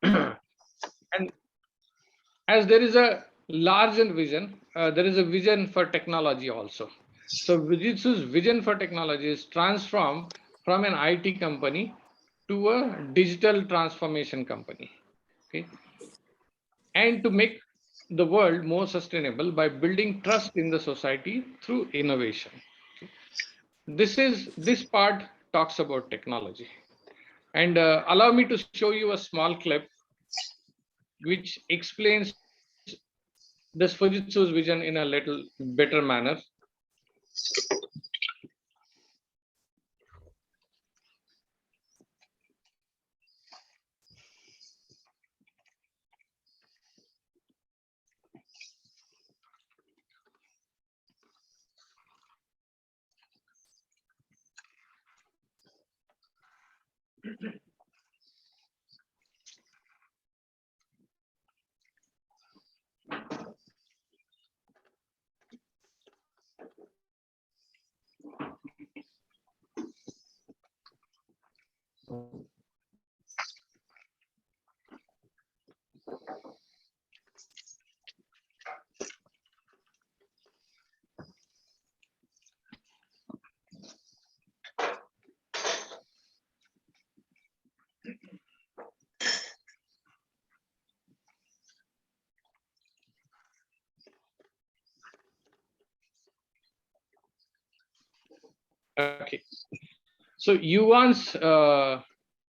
And as there is a large vision, there is a vision for technology also. So Fujitsu's vision for technology is transform from an IT company to a digital transformation company. Okay, and to make the world more sustainable by building trust in the society through innovation. This part talks about technology, and allow me to show you a small clip which explains this Fujitsu's vision in a little better manner. Okay, so nuance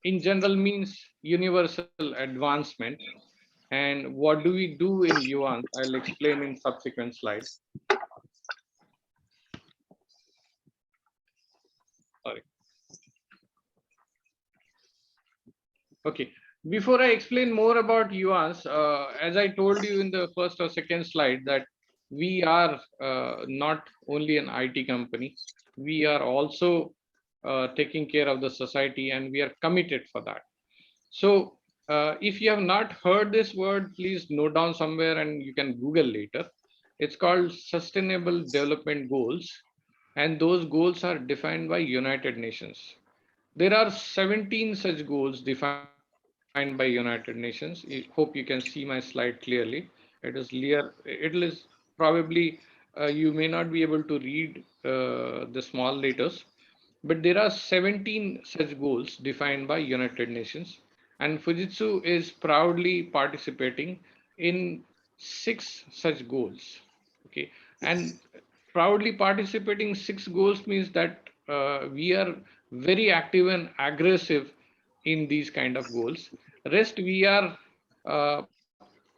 in general means universal advancement. And what do we do in nuance? I'll explain in subsequent slides. Sorry. Okay, before I explain more about nuance, as I told you in the first or second slide, that we are not only an IT company, we are also taking care of the society, and we are committed for that. So if you have not heard this word, please note down somewhere and you can Google later. It's called Sustainable Development Goals, and those goals are defined by United Nations. There are 17 such goals defined by United Nations. I hope you can see my slide clearly. It is clear. It is probably you may not be able to read the small letters, but there are 17 such goals defined by United Nations, and Fujitsu is proudly participating in 6 such goals. Okay, and proudly participating 6 goals means that we are very active and aggressive in these kind of goals. Rest we are uh,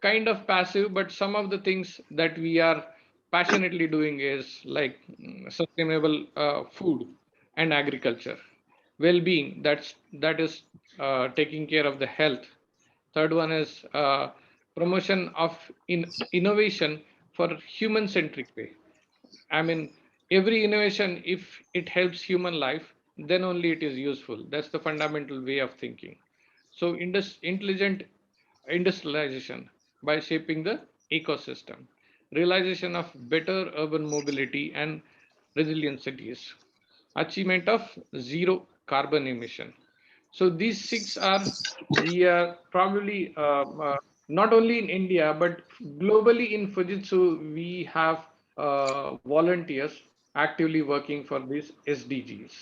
kind of passive, but some of the things that we are passionately doing is like sustainable food and agriculture, well-being. That is taking care of the health. Third one is promotion of innovation for human-centric way. I mean, every innovation, if it helps human life, then only it is useful. That's the fundamental way of thinking. So, intelligent industrialization by shaping the ecosystem, realization of better urban mobility and resilient cities, achievement of zero carbon emission. So these 6 are, we are probably not only in India, but globally in Fujitsu, we have volunteers actively working for these SDGs.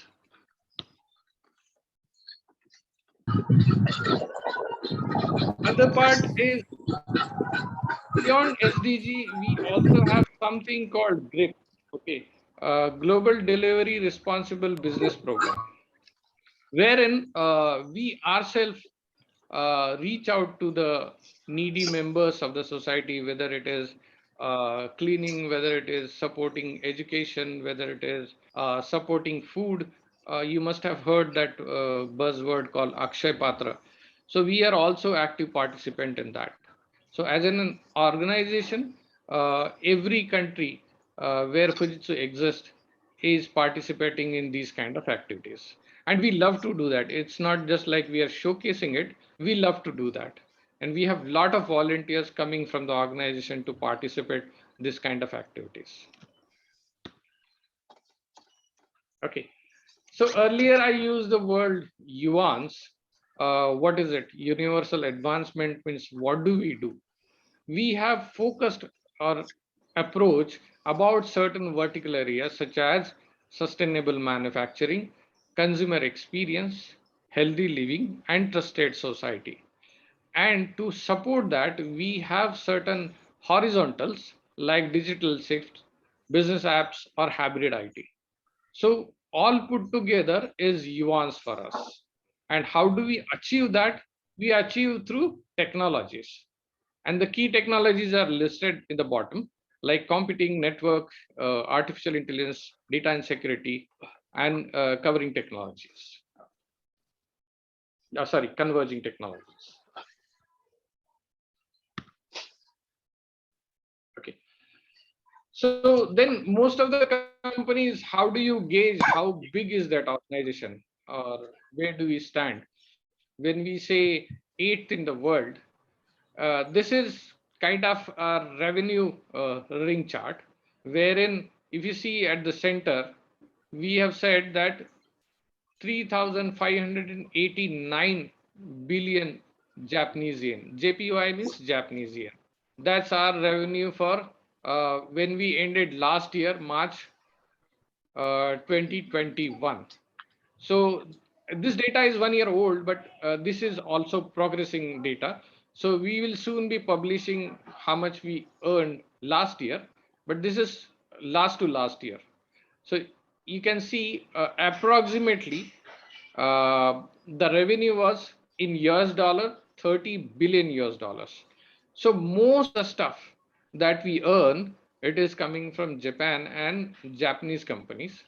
Other part is beyond SDG, we also have something called GRIP, okay, Global Delivery Responsible Business Program, wherein we ourselves reach out to the needy members of the society, whether it is cleaning, whether it is supporting education, whether it is supporting food. You must have heard that buzzword called Akshay Patra. So we are also active participant in that. So as an organization, every country where Fujitsu exists is participating in these kind of activities. And we love to do that. It's not just like we are showcasing it, we love to do that. And we have a lot of volunteers coming from the organization to participate this kind of activities. Okay. So earlier I used the word nuance. What is it? Universal advancement means what do we do? We have focused our approach about certain vertical areas such as sustainable manufacturing, consumer experience, healthy living, and trusted society. And to support that, we have certain horizontals like digital shifts, business apps, or hybrid IT. So all put together is nuance for us. And how do we achieve that? We achieve through technologies. And the key technologies are listed in the bottom, like computing, network, artificial intelligence, data and security, and covering technologies. Sorry, converging technologies. Okay. So then most of the companies, how do you gauge how big is that organization or where do we stand? When we say eighth in the world, this is kind of a revenue ring chart, wherein if you see at the center, we have said that 3,589 billion Japanese yen. JPY means Japanese yen. That's our revenue for when we ended last year, March 2021. So this data is 1 year old, but this is also progressing data. So we will soon be publishing how much we earned last year, but this is last to last year. So you can see approximately the revenue was in US dollar 30 billion US dollars. So most of the stuff that we earn, it is coming from Japan and Japanese companies.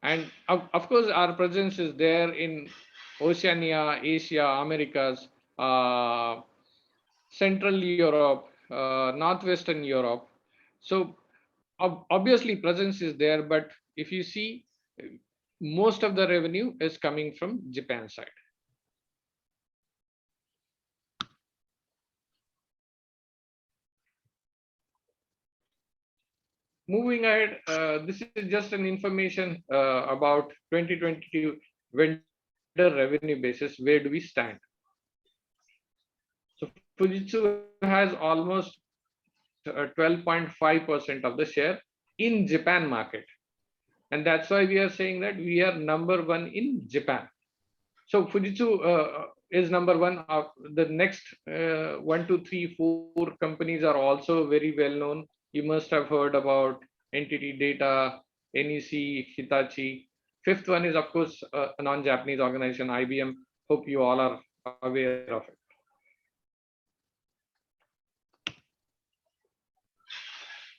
And of course, our presence is there in Oceania, Asia, Americas, Central Europe, Northwestern Europe. So obviously presence is there, but if you see, most of the revenue is coming from Japan side. Moving ahead, this is just an information about 2022 vendor revenue basis. Where do we stand? So Fujitsu has almost 12.5% of the share in Japan market. And that's why we are saying that we are number one in Japan. So Fujitsu is number one. The next 1, 2, 3, 4 companies are also very well known. You must have heard about Entity Data, NEC, Hitachi. Fifth one is, of course, a non-Japanese organization, IBM. Hope you all are aware of it.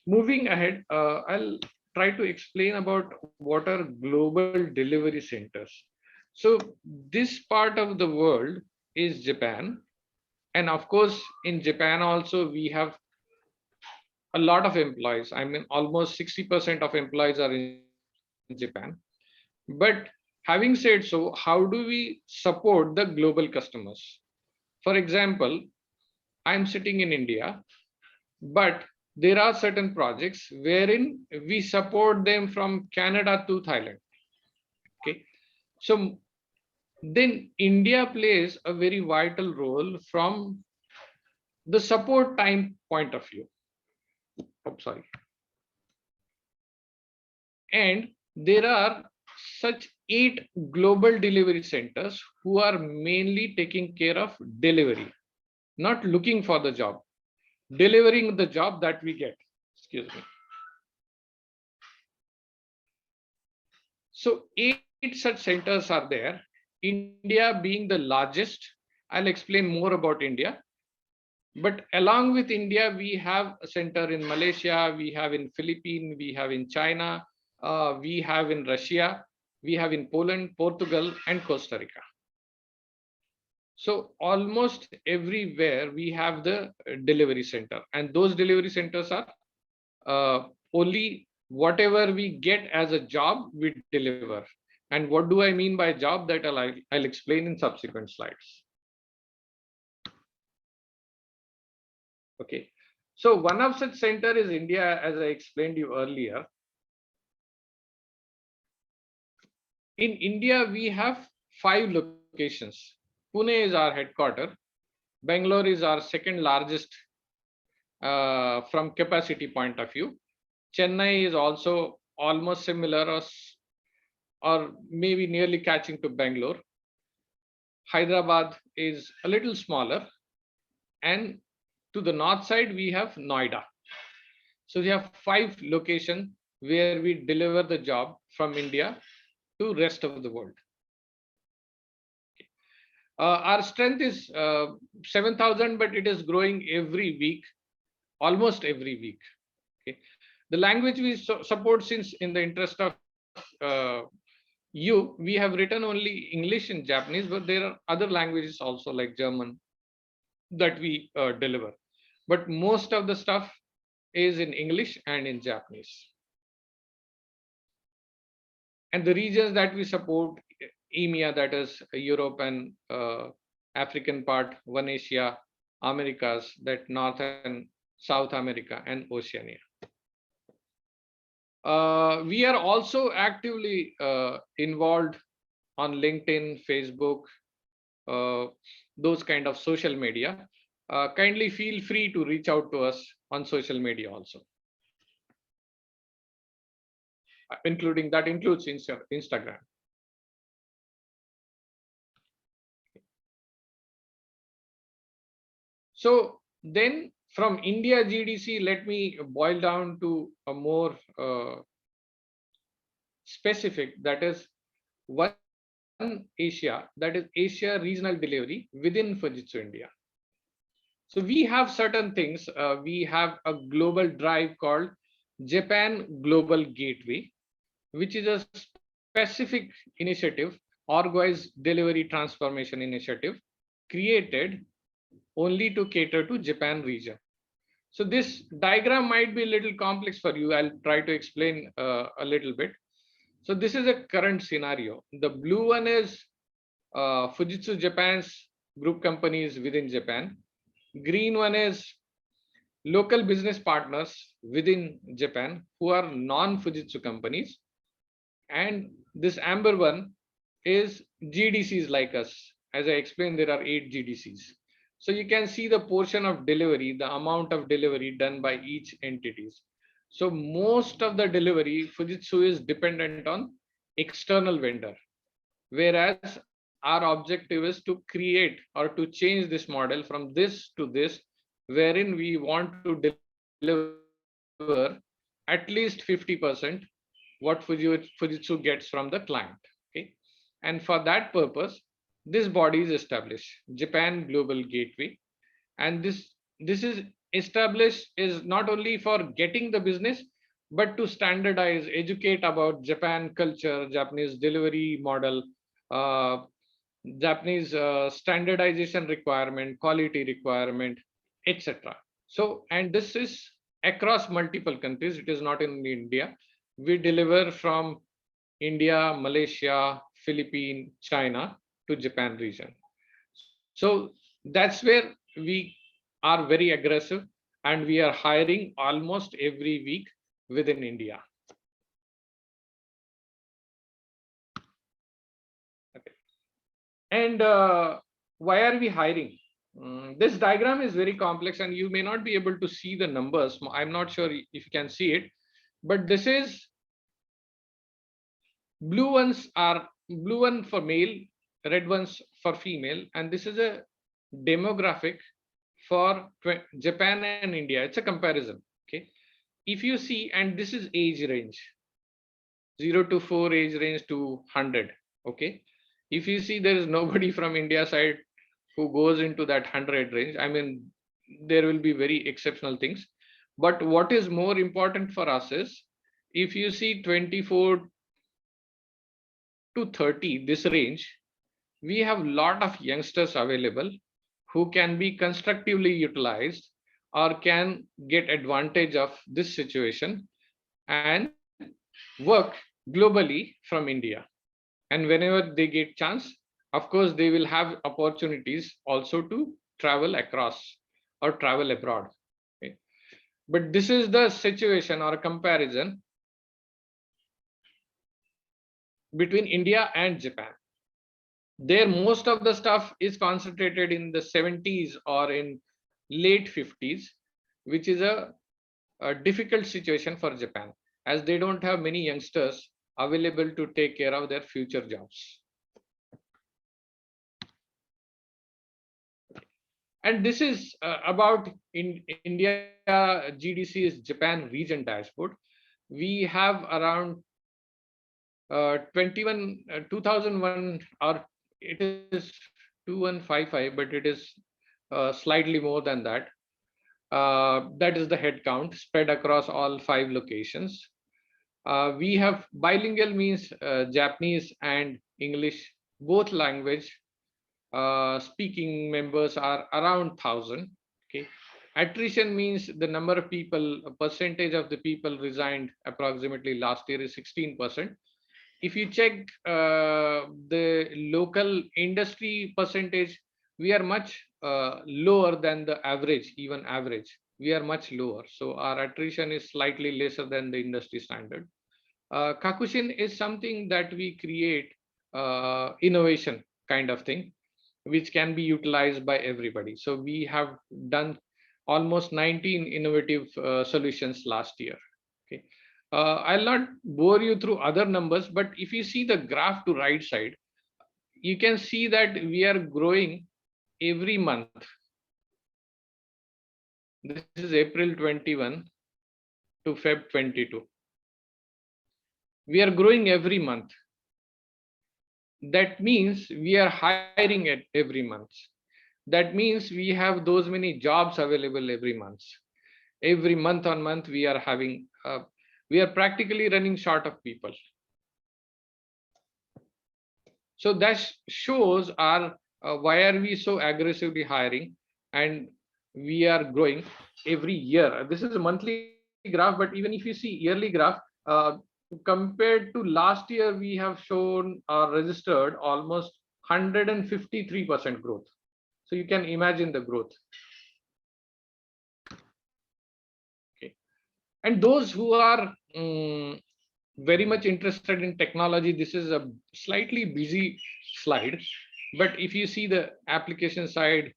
Moving ahead, I'll try to explain about what are global delivery centers. So this part of the world is Japan. And of course, in Japan also, we have a lot of employees. I mean, almost 60% of employees are in Japan. But having said so, how do we support the global customers? For example, I'm sitting in India, but there are certain projects wherein we support them from Canada to Thailand. Okay. So then India plays a very vital role from the support time point of view. Oh, sorry. And there are such 8 global delivery centers who are mainly taking care of delivery, not looking for the job, delivering the job that we get. Excuse me. So 8 such centers are there. India being the largest. I'll explain more about India. But along with India, we have a center in Malaysia, we have in Philippines, we have in China, we have in Russia, we have in Poland, Portugal, and Costa Rica. So almost everywhere we have the delivery center, and those delivery centers are only whatever we get as a job we deliver. And what do I mean by job? That I'll explain in subsequent slides. Okay, so one of such center is India, as I explained you earlier. In India, we have 5 locations. Pune is our headquarter. Bangalore is our second largest from capacity point of view. Chennai is also almost similar or maybe nearly catching to Bangalore. Hyderabad is a little smaller, and to the north side we have Noida. So we have 5 locations where we deliver the job from India to rest of the world. Our strength is 7,000, but it is growing every week, almost every week. Okay. The language we support, since in the interest of we have written only English and Japanese, but there are other languages also like German that we deliver. But most of the stuff is in English and in Japanese. And the regions that we support, EMEA, that is Europe and African part, One Asia, Americas, that North and South America, and Oceania. We are also actively involved on LinkedIn, Facebook, those kind of social media. Kindly feel free to reach out to us on social media also. That includes Instagram. So then from India GDC, let me boil down to a more specific, that is One Asia, that is Asia regional delivery within Fujitsu India. So we have certain things. We have a global drive called Japan Global Gateway, which is a specific initiative, org-wise delivery transformation initiative, created only to cater to Japan region. So this diagram might be a little complex for you. I'll try to explain a little bit. So this is a current scenario. The blue one is Fujitsu Japan's group companies within Japan. Green one is local business partners within Japan who are non-Fujitsu companies. And this amber one is GDCs like us. As I explained, there are 8 GDCs. So you can see the portion of delivery, the amount of delivery done by each entities. So most of the delivery, Fujitsu is dependent on external vendor, whereas our objective is to create or to change this model from this to this, wherein we want to deliver at least 50% what Fujitsu gets from the client. Okay, and for that purpose, this body is established, Japan Global Gateway, and this is established is not only for getting the business, but to standardize, educate about Japan culture, Japanese delivery model, Japanese standardization requirement, quality requirement, etc. So, and this is across multiple countries. It is not in India. We deliver from India, Malaysia, Philippines, China to Japan region. So that's where we are very aggressive, and we are hiring almost every week within India. Okay. And why are we hiring? This diagram is very complex and you may not be able to see the numbers. I'm not sure if you can see it, but this is blue ones are blue one for male, red ones for female, and this is a demographic for Japan and India. It's a comparison. Okay, if you see, and this is age range, 0 to 4 age range to 100. Okay, if you see, there is nobody from India side who goes into that 100 range. I mean, there will be very exceptional things, but what is more important for us is, if you see 24 to 30, this range, we have a lot of youngsters available who can be constructively utilized or can get advantage of this situation and work globally from India. And whenever they get chance, of course, they will have opportunities also to travel across or travel abroad. Okay. But this is the situation or a comparison between India and Japan. There, most of the stuff is concentrated in the 70s or in late 50s, which is a difficult situation for Japan, as they don't have many youngsters available to take care of their future jobs. And this is about in India GDC is Japan region dashboard. We have around 2001, or it is 2155, but it is slightly more than that. That is the head count spread across all 5 locations. We have bilingual means Japanese and English, both language speaking members are around 1,000. Okay. Attrition means the number of people, a percentage of the people resigned approximately last year is 16%. If you check the local industry percentage, we are much lower than the average, even average. We are much lower. So our attrition is slightly lesser than the industry standard. Kakushin is something that we create innovation kind of thing, which can be utilized by everybody. So we have done almost 19 innovative solutions last year. Okay. I'll not bore you through other numbers, but if you see the graph to right side, you can see that we are growing every month. This is April 21 to Feb 22. We are growing every month. That means we are hiring at every month. That means we have those many jobs available every month. Every month on month, we are having, we are practically running short of people. So that shows our why are we so aggressively hiring, and we are growing every year. This is a monthly graph, but even if you see yearly graph, compared to last year, we have shown or registered almost 153% growth. So you can imagine the growth. Okay. And those who are very much interested in technology, this is a slightly busy slide, but if you see the application side,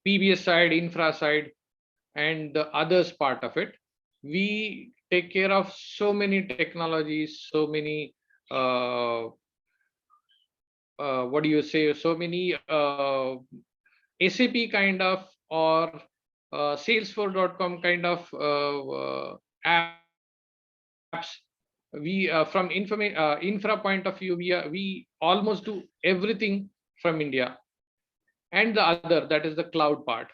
PBS side, infra side, and the others part of it, we take care of so many technologies, so many what do you say, so many SAP kind of, or salesforce.com kind of apps. We from infra point of view, we almost do everything from India, and the other, that is the cloud part.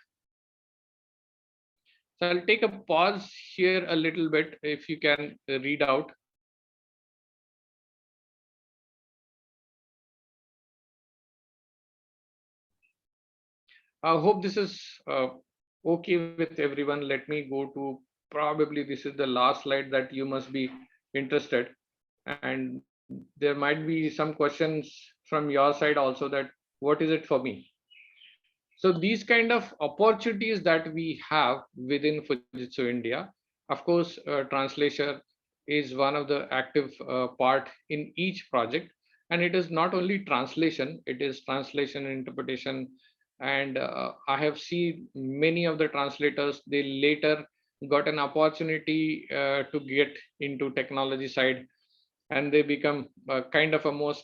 So I'll take a pause here a little bit, if you can read out. I hope this is okay with everyone. Let me go to, probably this is the last slide that you must be interested, and there might be some questions from your side also, that what is it for me? So these kind of opportunities that we have within Fujitsu India, of course, translation is one of the active part in each project. And it is not only translation, it is translation, interpretation. And I have seen many of the translators, they later got an opportunity to get into technology side, and they become kind of a most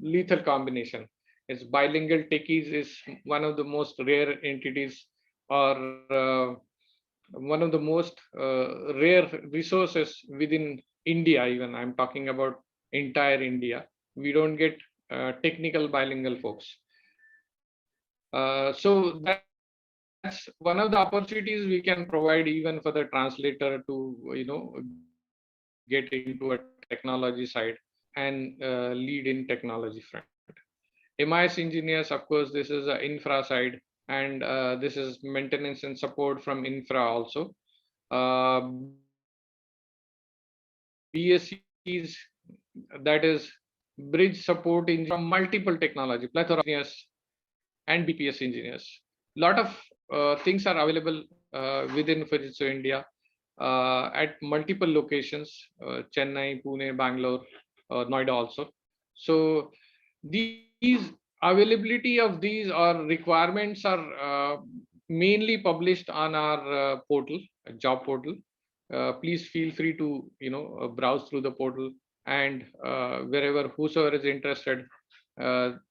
lethal combination. It's bilingual techies is one of the most rare entities, or one of the most rare resources within India. Even I'm talking about entire India. We don't get technical bilingual folks. So that's one of the opportunities we can provide even for the translator to get into a technology side and lead in technology front. MIS engineers, of course, this is the infra side, and this is maintenance and support from infra also. BSCs, that is bridge support from multiple technology, plethora of engineers and BPS engineers. Lot of things are available within Fujitsu India at multiple locations, Chennai, Pune, Bangalore, Noida also. So these availability of these or requirements are mainly published on our portal, job portal. Please feel free to browse through the portal, and wherever whosoever is interested,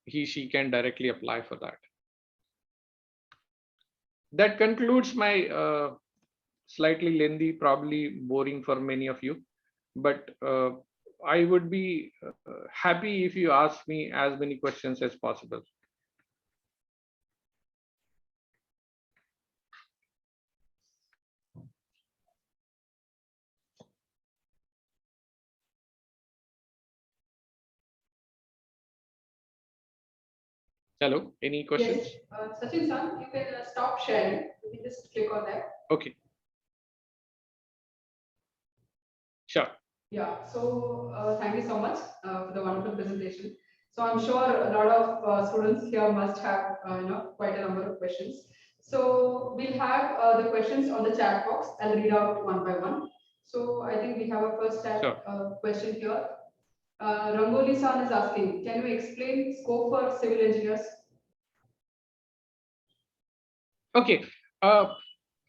he she can directly apply for that. That concludes my slightly lengthy, probably boring for many of you, but I would be happy if you ask me as many questions as possible. Hello, any questions? Yes, Sachin San, you can stop sharing. You can just click on that. Okay. Sure. Yeah, so thank you so much for the wonderful presentation. So I'm sure a lot of students here must have quite a number of questions. So we'll have the questions on the chat box. I'll read out one by one. So I think we have a first chat question here. Rangoli San is asking, can you explain scope for civil engineers? Okay.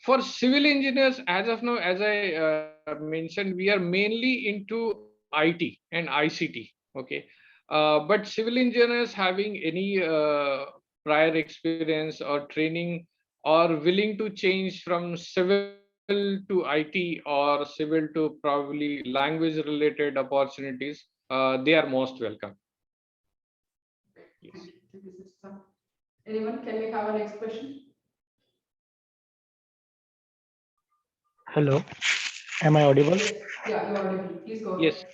For civil engineers, as of now, as I mentioned, we are mainly into IT and ICT. Okay. But civil engineers having any prior experience or training or willing to change from civil to IT or civil to probably language related opportunities, they are most welcome. Yes. Thank you. Thank you, Sir. Anyone, can we have a next question? Hello, am I audible? Yes. Yeah, you're audible. Please go ahead. Yes.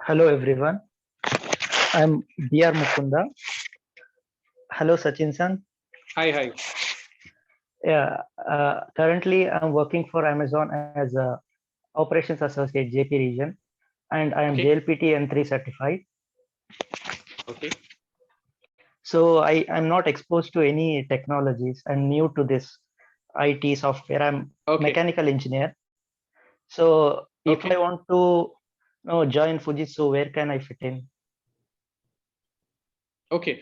Hello everyone, I'm B.R. Mukunda. Hello Sachin San. Hi, hi. Yeah, currently I'm working for Amazon as a operations associate JP region, and I am JLPT N3 certified. Okay. So I'm not exposed to any technologies. I'm new to this IT software. I'm mechanical engineer. So if I want to join Fujitsu, where can I fit in? Okay.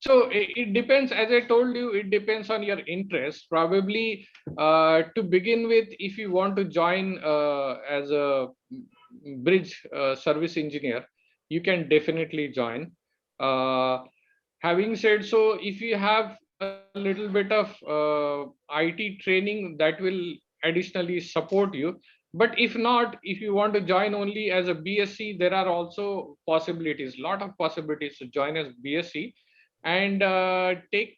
So it depends, as I told you, it depends on your interest. Probably to begin with, if you want to join as a bridge service engineer, you can definitely join. Having said so, if you have a little bit of IT training, that will additionally support you. But if not, if you want to join only as a BSc, there are also possibilities, lot of possibilities to join as BSc and take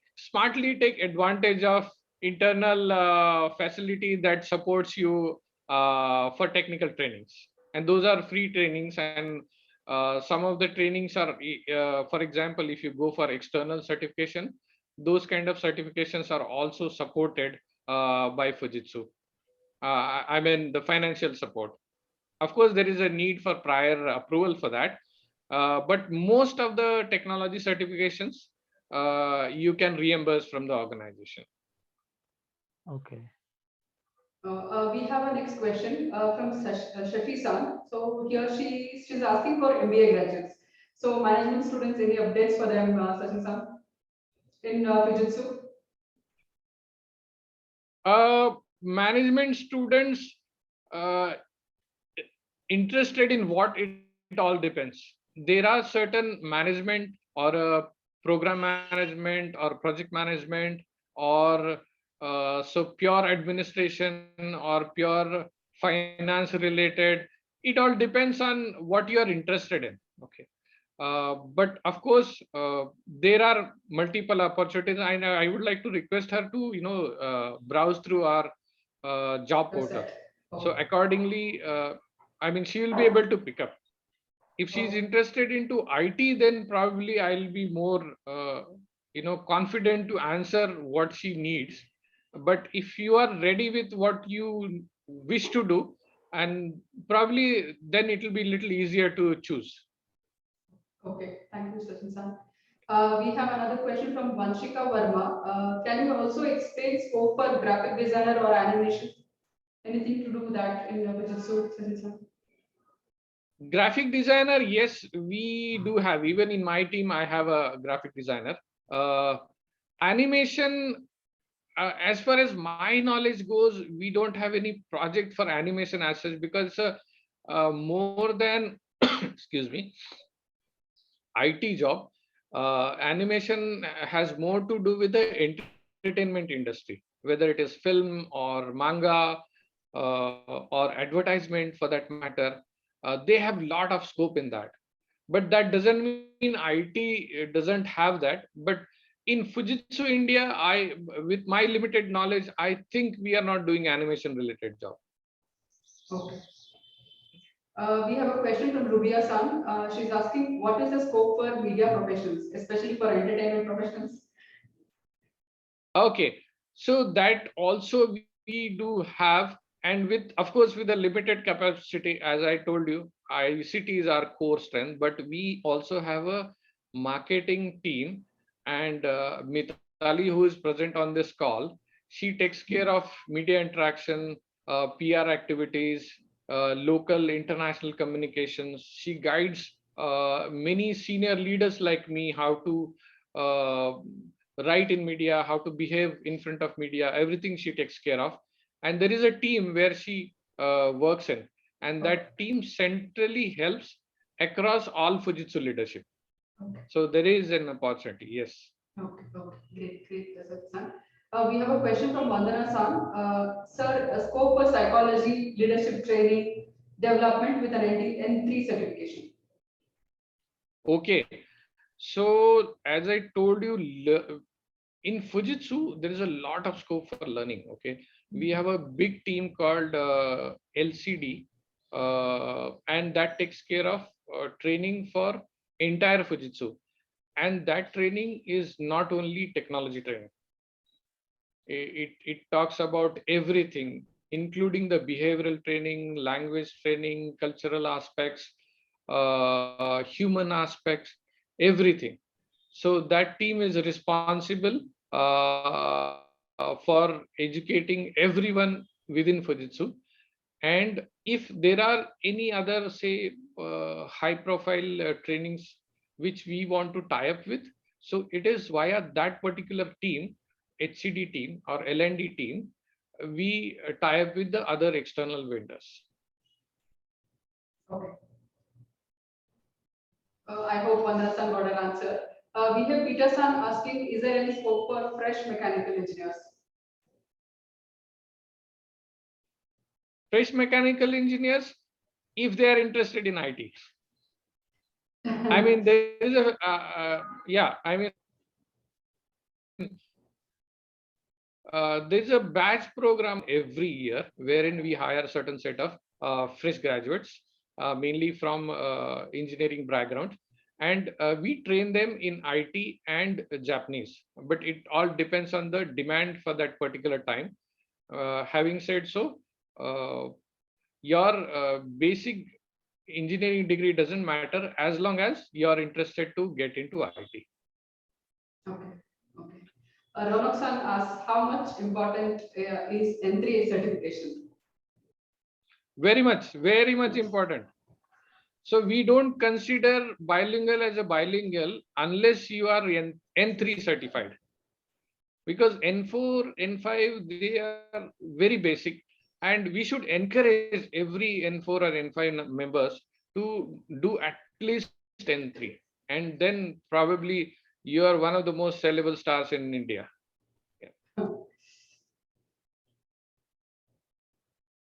advantage of internal facility that supports you for technical trainings, and those are free trainings. And some of the trainings are for example, if you go for external certification, those kind of certifications are also supported by Fujitsu. I mean the financial support. Of course, there is a need for prior approval for that, but most of the technology certifications you can reimburse from the organization. Okay. We have a next question from Shafi San. So here she's asking for MBA graduates. So management students, any updates for them, Sachin San, in Fujitsu? Management students interested in what, it all depends. There are certain management or program management or project management or so pure administration or pure finance related. It all depends on what you are interested in. Okay. But of course, there are multiple opportunities, and I would like to request her to browse through our job portal. So accordingly, I mean, she will be able to pick up. If she's interested into IT, then probably I'll be more confident to answer what she needs. But if you are ready with what you wish to do, and probably then it will be a little easier to choose. Okay, thank you, Sachin San. We have another question from Vanshika Verma. Can you also explain scope for graphic designer or animation? Anything to do with that in Fujitsu, Sachin San? Graphic designer, yes, we do have. Even in my team, I have a graphic designer. Animation, as far as my knowledge goes, we don't have any project for animation as such, because more than excuse me, IT job, animation has more to do with the entertainment industry, whether it is film or manga or advertisement for that matter. They have a lot of scope in that. But that doesn't mean IT doesn't have that. But in Fujitsu India, with my limited knowledge, I think we are not doing animation related job. Okay. We have a question from Rubia San. She's asking, what is the scope for media professions, especially for entertainment professionals? Okay, so that also we do have, and with, of course, with the limited capacity, as I told you, ICT is our core strength, but we also have a marketing team, and Mitali, who is present on this call, she takes care of media interaction, PR activities, local international communications. She guides many senior leaders like me how to write in media, how to behave in front of media, everything she takes care of. And there is a team where she works in, and that team centrally helps across all Fujitsu leadership. Okay. So there is an opportunity, yes. Okay, okay, great, San. We have a question from Vandana San. Sir, a scope for psychology, leadership training, development with an N3 certification. Okay, so as I told you, in Fujitsu, there is a lot of scope for learning. Okay, we have a big team called LCD, and that takes care of training for entire Fujitsu. And that training is not only technology training. It talks about everything, including the behavioral training, language training, cultural aspects, human aspects, everything. So that team is responsible for educating everyone within Fujitsu. And if there are any other, say, high profile trainings which we want to tie up with, so it is via that particular team, HCD team or L&D team, we tie up with the other external vendors. Okay. I hope Vandana San got an answer. We have Peter San asking, is there any scope for fresh mechanical engineers? Fresh mechanical engineers, if they are interested in IT. I mean, there is a, yeah, I mean, there's a batch program every year wherein we hire a certain set of fresh graduates, mainly from engineering background, and we train them in IT and Japanese. But it all depends on the demand for that particular time. Having said so, your basic engineering degree doesn't matter as long as you are interested to get into IT. Okay, okay. Ronak San asks, how much important is N3 certification? Very much important. So we don't consider bilingual as a bilingual unless you are N3 certified, because N4, N5, they are very basic, and we should encourage every N4 or N5 members to do at least N3, and then probably you are one of the most sellable stars in India. Yeah.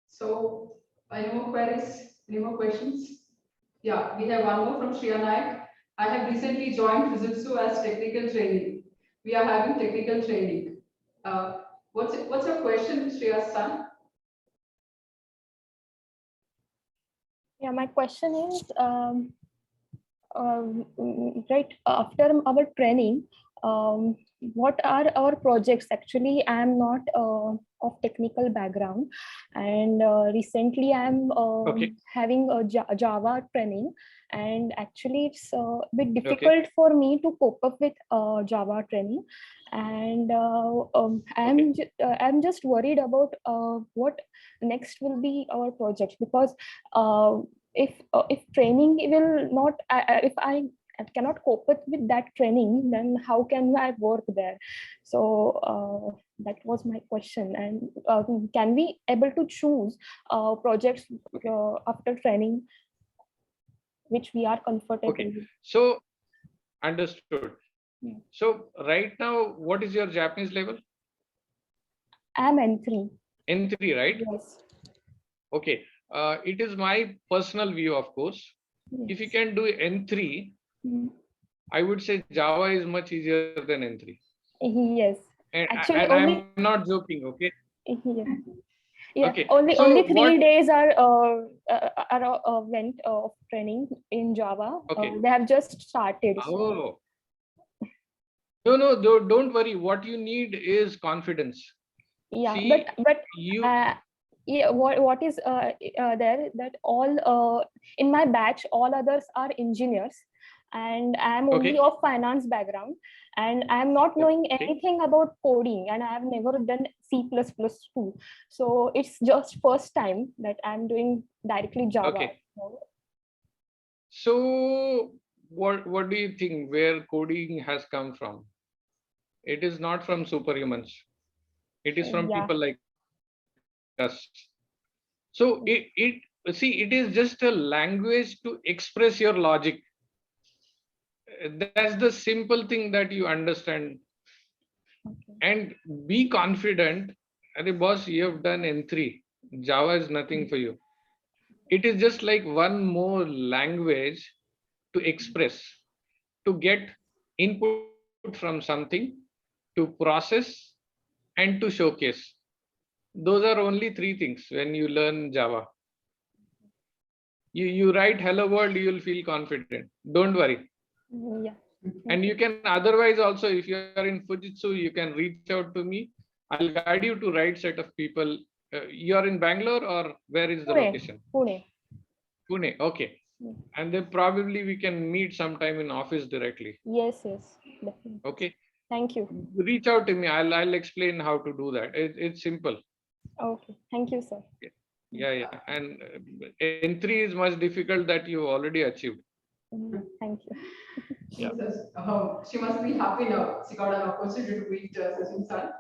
So, any more queries? Any more questions? Yeah, we have one more from Shriya Naik. I have recently joined Fujitsu as technical training. We are having technical training. What's your question, Shriya's son? Yeah, my question is, right after our training, what are our projects? Actually, I am not of technical background, and recently I am having a Java training, and actually it's a bit difficult for me to cope up with Java training, and I'm just worried about what next will be our project, because if training will not, if I cannot cope with that training, then how can I work there? So that was my question. And can we able to choose projects after training which we are comfortable Okay, with? so understood. Yeah. So right now, what is your Japanese level? I'm N3. N3, right? Yes. Okay. It is my personal view, of course. Yes. If you can do N3, Mhm. I would say Java is much easier than N3. Yes. And, Actually, and only I'm not joking, okay? yeah. Yeah, Okay. only So 3 days went of training in Java. Okay. They have just started. So Oh. No, don't worry. What you need is confidence. yeah, See, but you yeah, what is there that all in my batch, all others are engineers, and I'm only okay? of finance background, and I'm not knowing Okay. anything about coding, and I have never done C++ too. So it's just first time that I'm doing directly Java. Okay. So what do you think where coding has come from? It is not from superhumans. It is from Yeah. people like us. So it see, it is just a language to express your logic. That's the simple thing that you understand. Okay. And be confident. Arey boss, you have done N3. Java is nothing for you. It is just like one more language to express, to get input from something, to process, and to showcase. Those are only three things when you learn Java. You write hello world, you will feel confident. Don't worry. Yeah. And you can otherwise also, if you are in Fujitsu, you can reach out to me. I'll guide you to right set of people. You are in Bangalore, or where is the location? Pune. Pune. Okay. And then probably we can meet sometime in office directly. Yes, definitely. Okay. Thank you. Reach out to me. I'll explain how to do that. It's simple. Okay. Thank you, sir. Yeah. And N3 is much difficult that you already achieved. Thank you. Yeah. She must be happy now. She got an opportunity to meet Sachin San.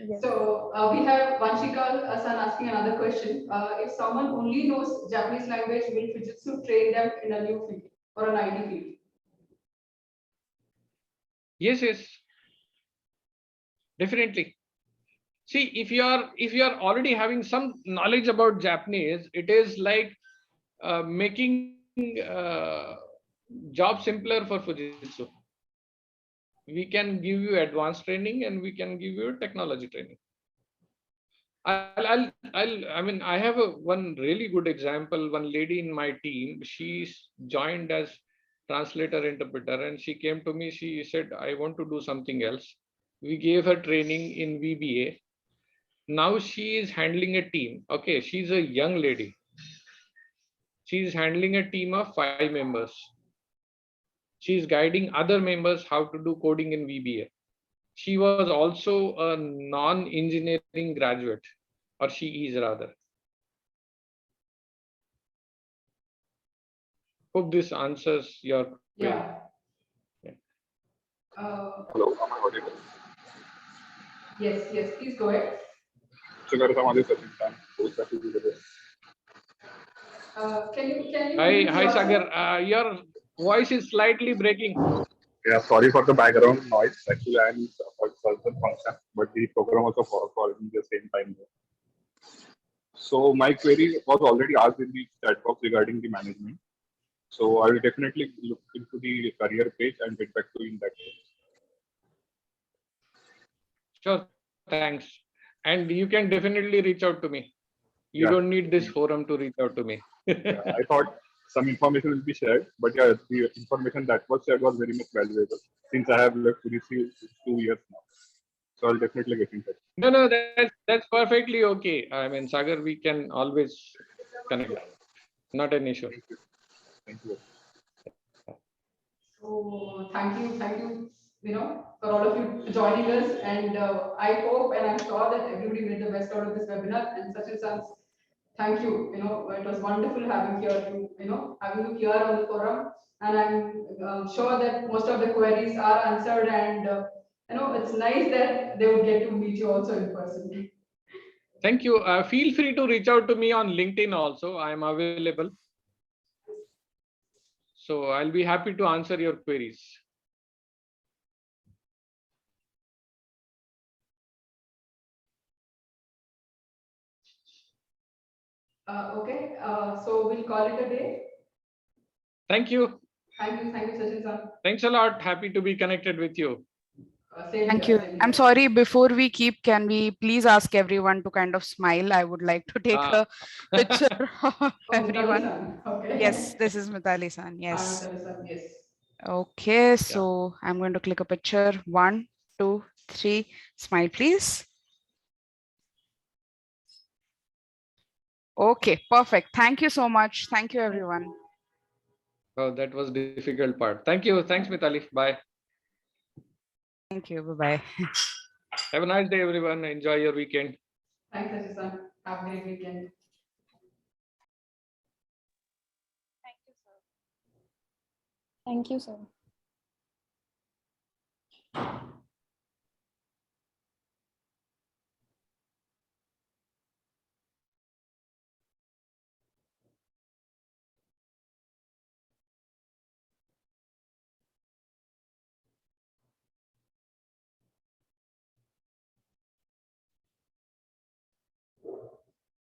Yes. So we have Vanshika San asking another question. If someone only knows Japanese language, will Fujitsu train them in a new field or an IT field? Yes. Definitely. See, if you are already having some knowledge about Japanese, it is like making job simpler for Fujitsu. We can give you advanced training and we can give you technology training. I mean, I have one really good example. One lady in my team, she's joined as translator interpreter, and she came to me. She said, "I want to do something else." We gave her training in VBA. Now she is handling a team. Okay, she's a young lady. She's handling a team of 5 members. She's guiding other members how to do coding in VBA. She was also a non-engineering graduate, or she is rather. Hope this answers your query. Yeah. Hello, am I audible? Yes, please go ahead. So, guys, I'm Sachin Kalse. Can you Hi Sagar. Your voice is slightly breaking. Yeah, sorry for the background noise. Actually, I'm a consultant function, but the program also for me the same time. So, my query was already asked in the chat box regarding the management. So, I will definitely look into the career page and get back to you in that case. Sure, thanks. And you can definitely reach out to me. You Yeah. don't need this forum to reach out to me. Yeah, I thought some information will be shared, but yeah, the information that was shared was very much valuable since I have left Fujitsu 2 years now. So, I'll definitely get in touch. No, that's perfectly okay. I mean, Sagar, we can always connect. Not an issue. Thank you. So thank you, for all of you joining us. And I hope and I'm sure that everybody made the best out of this webinar. And Sachin San's thank you. It was wonderful having having you here on the forum, and I'm sure that most of the queries are answered, and it's nice that they would get to meet you also in person. Thank you. Feel free to reach out to me on LinkedIn also. I am available. So I'll be happy to answer your queries. Okay, so we'll call it a day. Thank you. Thank you, Sachin sir. Thanks a lot. Happy to be connected with you. Same Thank here, you. same I'm here. sorry, before we keep, can we please ask everyone to kind of smile? I would like to take a picture of Oh, everyone. Mithali-san. Okay. Yes, this is Mithali-san. Hi, Yes. Mithali-san. Yes. Okay, so I'm going to click a picture. 1, 2, 3. Smile, please. Okay, perfect. Thank you so much. Thank you, everyone. Oh, that was the difficult part. Thank you. Thanks, Mithali. Bye. Thank you. Bye-bye. Have a nice day, everyone. Enjoy your weekend. Thanks, Sachin-san. Have a great weekend. Thank you, sir.